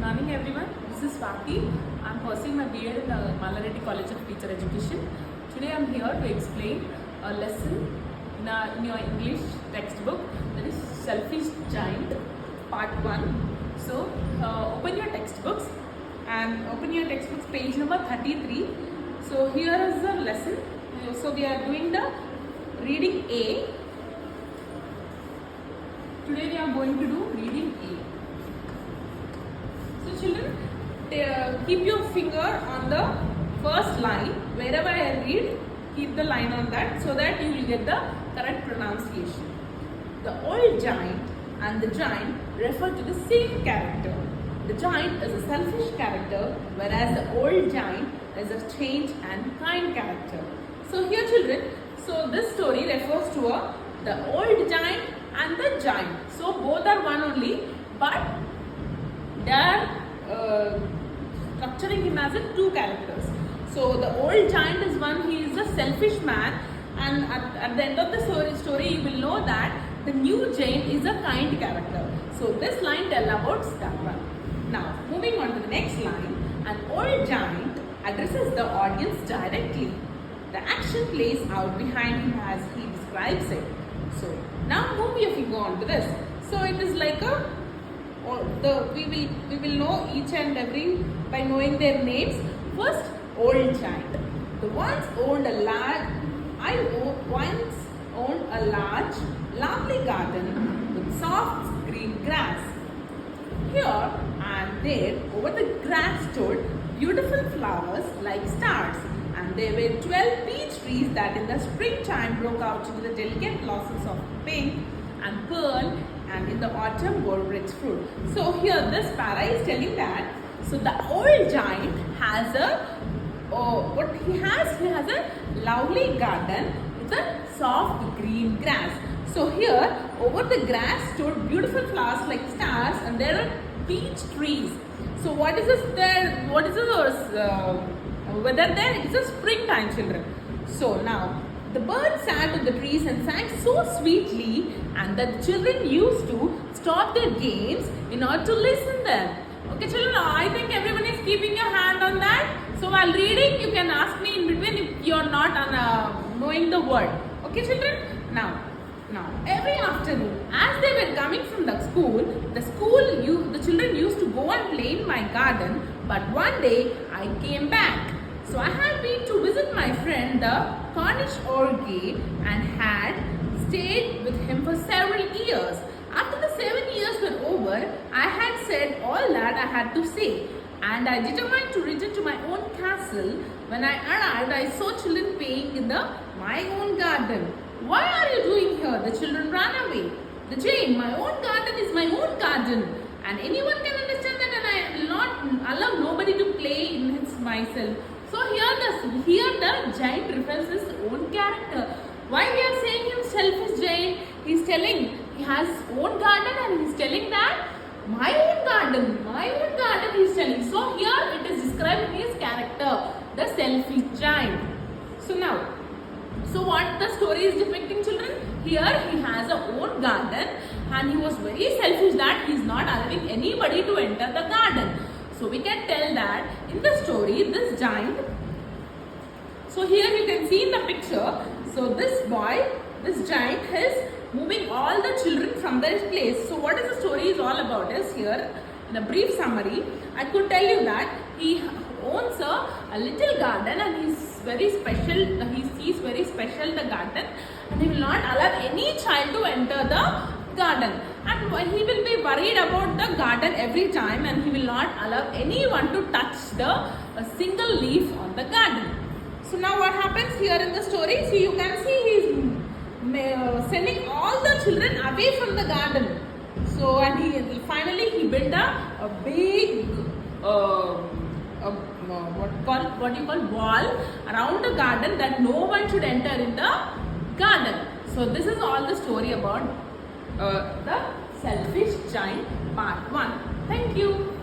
morning everyone. This is Swati. I am pursuing my B.Ed in the Mallareddy College of Teacher Education. Today I am here to explain a lesson in your English textbook, that is Selfish Giant part 1. So open your textbooks and open your textbooks page number 33. So here is the lesson. So we are doing the reading A. Today we are going to do reading A. So children, keep your finger on the first line. Wherever I read, keep the line on that so that you will get the correct pronunciation. The old giant and the giant refer to the same character. The giant is a selfish character, whereas the old giant is a strange and kind character. So here children, so this story refers to the old giant and the giant. So both are one only, but they are structuring him as two characters. So the old giant is one, he is a selfish man, and at the end of the story you will know that the new giant is a kind character. So this line tells about that one. Now moving on to the next line, an old giant addresses the audience directly. The action plays out behind him as he describes it. So now move your finger on to this. So it is like we will know each and every by knowing their names. First, old giant. I once owned a large, lovely garden with soft green grass. Here and there, over the grass stood beautiful flowers like stars, and there were 12 peach trees that in the springtime broke out into the delicate blossoms of pink and pearl, and in the autumn bore rich fruit. So here this para is telling that, so the old giant has he has a lovely garden with a soft green grass. So here over the grass stood beautiful flowers like stars, and there are peach trees. So what is this there? What is this weather there? It is a springtime, children. So now the birds sat on the trees and sang so sweetly, and the children used to stop their games in order to listen them. Okay children, I think everyone is keeping your hand on that. So while reading, you can ask me in between if you are not knowing the word. Okay children? Now every afternoon as they were coming from the children used to go and play in my garden. But one day I came back. So I had been to visit my friend the Cornish Orgy and had stayed with him for several years. After the 7 years were over, I had said all that I had to say, and I determined to return to my own castle. When I arrived, I saw children playing in my own garden. Why are you doing here? The children ran away. The giant, my own garden is my own garden, and anyone can understand that, and I will not allow nobody to play in it myself. So here the giant refers his own character. Why we are saying him selfish giant? He is telling he has his own garden, and he is telling that my own garden he is telling. So here it is describing his character, the selfish giant. So what the story is depicting, children? Here he has a own garden, and he was very selfish that he is not allowing anybody to enter the garden. So we can tell that in the story, this giant, so here you can see in the picture, so this giant is moving all the children from their place. So what is the story is all about is here, in a brief summary, I could tell you that he owns a little garden, and he is very special, he sees very special the garden, and he will not allow any child to enter the garden. And he will be worried about the garden every time, and he will not allow anyone to touch a single leaf on the garden. So now what happens here in the story? So you can see he is sending all the children away from the garden. So and he finally built a big what you call wall around the garden, that no one should enter in the garden. So this is all the story about the selfish giant part 1. Thank you.